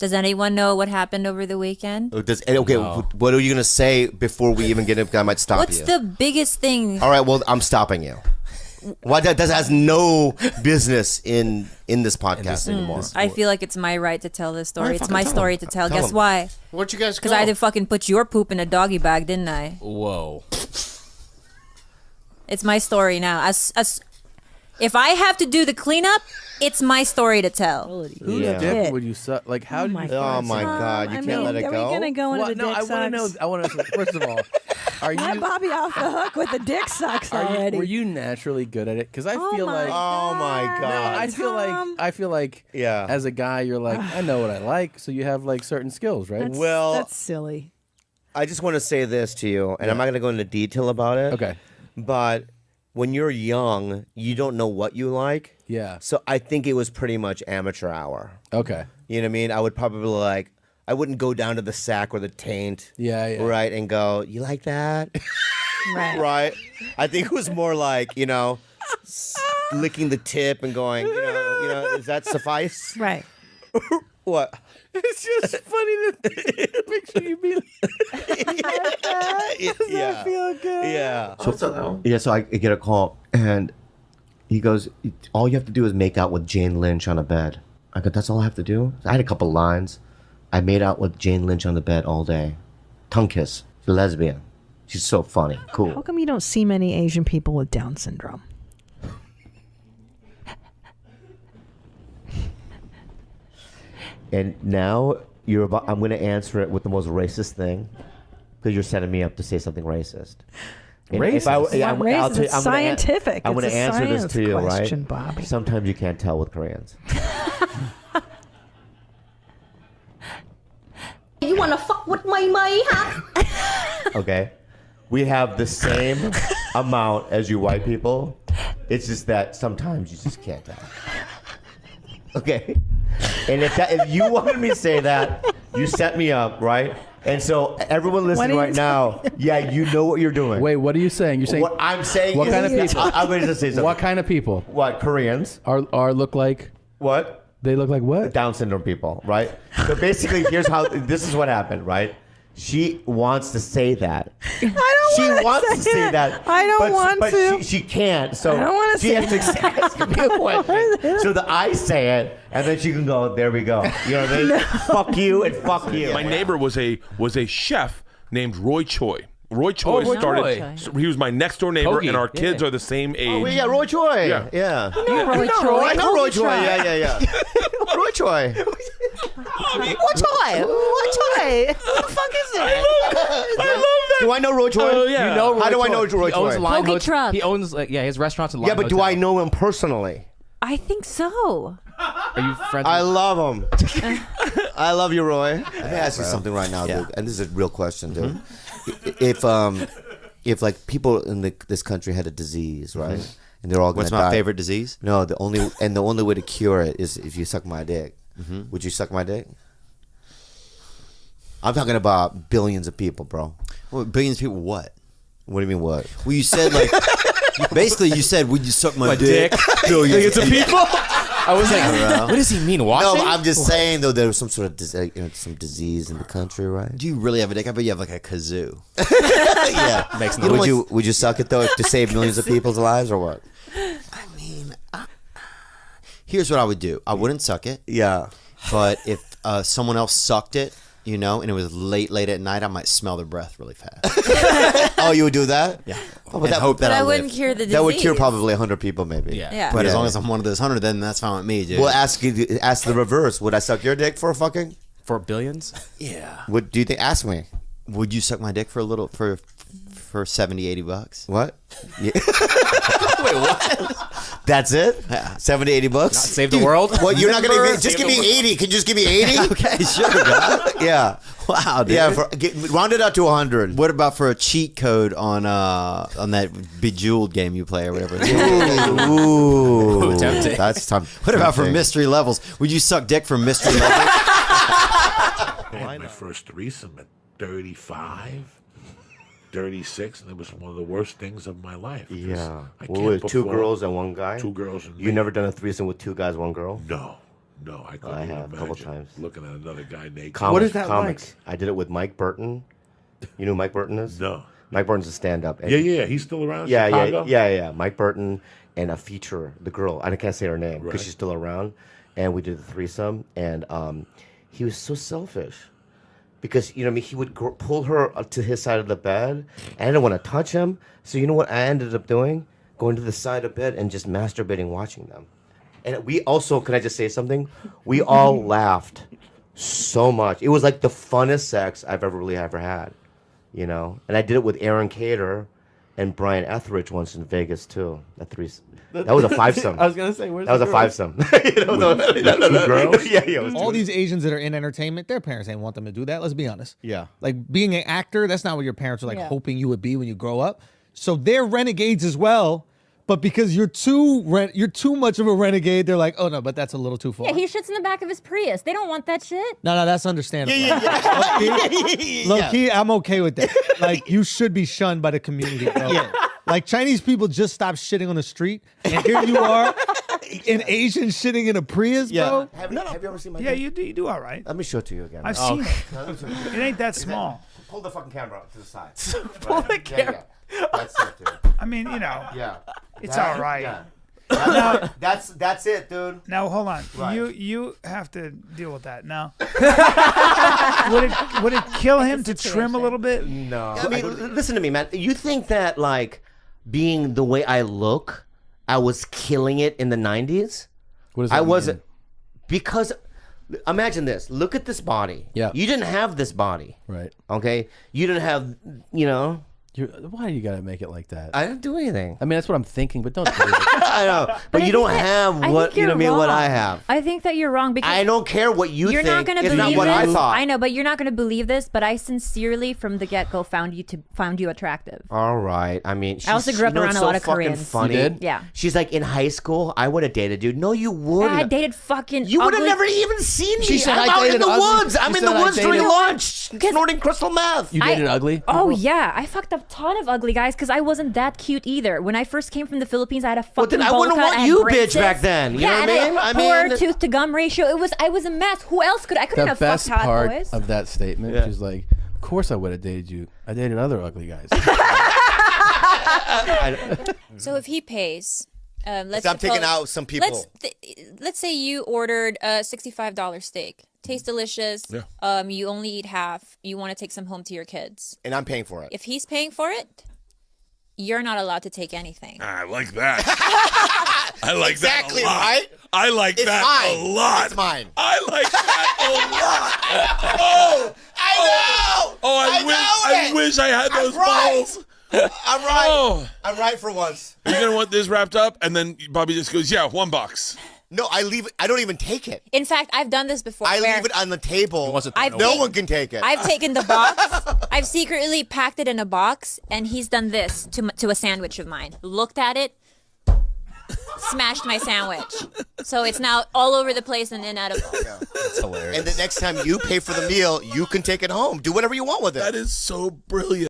Does anyone know what happened over the weekend? What are you gonna say before we even get in? I might stop you. What's the biggest thing? All right, well, I'm stopping you. Why that has no business in this podcast anymore. I feel like it's my right to tell this story. Right, It's my story to tell. Guess him. why? Where'd you guys go? Because I had to fucking put your poop in a doggy bag, didn't I? Whoa. It's my story now. As if I have to do the cleanup, it's my story to tell. Whose dick would you suck? Like, how do you? Oh my God! You can't let it go. Are we gonna go into the dick I want to know. I want to. First of all, are Let you? Bobby off the hook with the dick sucks already. Were you naturally good at it? Because I feel like. Oh my God! I feel like. Yeah. As a guy, you're like, I know what I like, so you have like certain skills, right? That's silly. I just want to say this to you, and I'm not going to go into detail about it. Okay. But when you're young, you don't know what you like. Yeah. So I think it was pretty much amateur hour. Okay. You know what I mean? I would probably I wouldn't go down to the sack or the taint. Yeah. Right, and go, you like that? Right. Right. I think it was more like, licking the tip and going, does that suffice? Right. What? It's just funny to picture you being. Does that feel good? Yeah. So, So I get a call, and he goes, all you have to do is make out with Jane Lynch on a bed. I go, that's all I have to do? I had a couple lines. I made out with Jane Lynch on the bed all day. Tongue kiss. She's a lesbian. She's so funny. How Cool. come you don't see many Asian people with Down syndrome? And now I'm going to answer it with the most racist thing, because you're setting me up to say something racist. And Racist? if I- yeah, Not racist, I'll tell you- it's I'm gonna scientific. I'm going It's to a answer this science to you, question, right? Bobby. Sometimes you can't tell with Koreans. You wanna fuck with my huh? Okay? We have the same amount as you white people. It's just that sometimes you just can't tell. Okay? And if you wanted me to say that, you set me up, right? And so everyone listening right now, you know what you're doing. Wait, what are you saying? You're saying What I'm saying what is, kind of people? I'm going to say something. What kind of people What, Koreans? are look like? What? They look like what? Down syndrome people, right? So basically, this is what happened, right? She wants to say that. I don't She wants to say that. I don't want but to. She can't. So I don't want to she say has to ask me a question. So I say it, and then she can go, there we go. You know what I mean? Fuck you and fuck you. My neighbor was a chef named Roy Choi. Roy Choi Roy started. Choi. So he was my next door neighbor, Togi, and our kids yeah. are the same age. Oh, yeah, Roy Choi. Yeah. Yeah. Roy Choi. I know Roy Choi. Try. Yeah. Roy Choi. What toy? What toy? What the fuck is it? I love that. Do I know Roy Choi? Oh, yeah. You know Roy How do I know Choi. Roy He owns Choi? Line Poke Hot- truck. He owns his restaurants and Line Yeah, but do Hotel. I know him personally? I think so. Are you friends? I love him. I love you, Roy. Let me ask you something right now, dude. And this is a real question, dude. If like people in this country had a disease, right, and they're all going to die. What's my favorite disease? No, the only way to cure it is if you suck my dick. Would you suck my dick? I'm talking about billions of people, bro. Well, billions of people. What? What do you mean, what? Well, you said like. Basically, you said, "Would you suck my dick?" Billions of people. I was like, "What does he mean? Washing?" No, I'm just saying though there was some sort of some disease in the country, right? Do you really have a dick? I bet you have like a kazoo. Yeah, Makes no sense. Would you suck it though to save millions of people's lives or what? I mean, here's what I would do. I wouldn't suck it. Yeah. But if someone else sucked it, and it was late at night, I might smell their breath really fast. Oh, you would do that? Yeah. Oh, but hope that But I live. wouldn't cure the disease. That would cure probably 100 people, maybe. Yeah. But as Yeah. long as I'm one of those 100, then that's fine with me, dude. We'll ask the reverse. Would I suck your dick for a fucking? For billions? Yeah. What do you think? Ask me. Would you suck my dick for a little for $70-$80? What? Yeah. Wait, what? That's it? Yeah. 70, 80 bucks? Save the world? Well, you're not going to Save just give the me 80. Can you just give me 80? Okay, sure, God. Yeah. Wow, dude. Yeah, round it out to 100. What about for a cheat code on that Bejeweled game you play or whatever? Ooh. Tempting. That's time. What about for mystery levels? Would you suck dick for mystery levels? I had my first threesome at 35, 36, and it was one of the worst things of my life. Yeah. I What can't was it, two perform. girls and one guy? 2 girls and You me. never done a threesome with 2 guys, 1 girl? No, No, I couldn't I even have a couple imagine times. looking at another guy naked. Comics, is that comics. I did it with Mike Burton. You know who Mike Burton is? No. Mike Burton's a stand-up. Yeah. He's still around. Yeah, Chicago? yeah. Mike Burton and a feature, the girl. I can't say her name because Right. she's still around. And we did the threesome, and he was so selfish because you know, what I mean, he would pull her up to his side of the bed, and I didn't want to touch him. So you know what I ended up doing? Going to the side of bed and just masturbating, watching them. And we also, can I just say something? We all laughed so much. It was like the funnest sex I've ever had, you know. And I did it with Aaron Cater and Brian Etheridge once in Vegas too. That was a fivesome. I was gonna say, where's that was the a girls? fivesome. You know, Two girls? yeah. It was All two. these Asians that are in entertainment, their parents ain't want them to do that. Let's be honest. Yeah. Like being an actor, that's not what your parents are like Yeah. hoping you would be when you grow up. So they're renegades as well. But because you're too much of a renegade, they're like, oh no, but that's a little too far. Yeah, he shits in the back of his Prius. They don't want that shit. No, that's understandable. Yeah. Low key, I'm okay with that. Like, you should be shunned by the community, bro. Like, Chinese people just stopped shitting on the street, and here you are, an Asian shitting in a Prius, bro. Have you ever seen my Yeah, dick? you do all right. Let me show it to you again. I've seen it. It ain't that small. Pull the fucking camera up to the side. Pull the camera. Yeah. That's it, dude. I mean, you know. Yeah. It's all right. Yeah. That's it, dude. Now hold on. Right. You have to deal with that now. would it kill him to trim a little bit? No. I mean, listen to me, man. You think that like being the way I look, I was killing it in the 90s? What does that I mean? wasn't, because imagine this. Look at this body. Yeah. You didn't have this body. Right. Okay. You didn't have, you know. Why do you gotta make it like that? I didn't do anything. I mean, that's what I'm thinking, but don't do it. I know, but I you think don't that- have I what think you know. you're What I mean, what wrong. I have. I think that you're wrong because I don't care what you you're think. not going to it's believe not what this. I thought. I know, but you're not going to believe this. But I sincerely, from the get-go, found you attractive. All right. I mean, I also grew up you know around what's a lot so of fucking Koreans. Funny? You did? Yeah. She's like, in high school, I would have dated you. No, you wouldn't. I dated fucking. You would have ugly- never even seen me. She said I'm I out in dated the ugly. woods. I'm She in the said I woods during dated- lunch, snorting crystal meth. You dated ugly? Oh people? yeah, I fucked a ton of ugly guys because I wasn't that cute either. When I first came from the Philippines, I had a fucking then I bowl wouldn't cut, want I had you, braces. bitch, back then. You know what I and mean? I poor mean- tooth to gum ratio. I was a mess. Who else could I couldn't The have best fucked hot part boys. of that statement, she's like, of course I would have dated you. I dated other ugly guys. So if he pays, let's. I'm taking suppose- out some people. Let's say you ordered a $65 steak. Tastes delicious. Yeah. You only eat half. You want to take some home to your kids. And I'm paying for it. If he's paying for it, you're not allowed to take anything. I like that. I like Exactly, that a lot. right? I like It's that mine. a lot. It's mine. I like that a lot. Oh, I know. I wish I had those balls. I'm right. Oh, I'm right for once. you're gonna want this wrapped up, and then Bobby just goes, "Yeah, $1." No, I leave it. I don't even take it. In fact, I've done this before. I where leave it on the table. I've No take- one can take it. I've taken the box. I've secretly packed it in a box, and he's done this to a sandwich of mine. Looked at it, smashed my sandwich. So it's now all over the place and inedible. That's hilarious. And the next time you pay for the meal, you can take it home. Do whatever you want with it. That is so brilliant.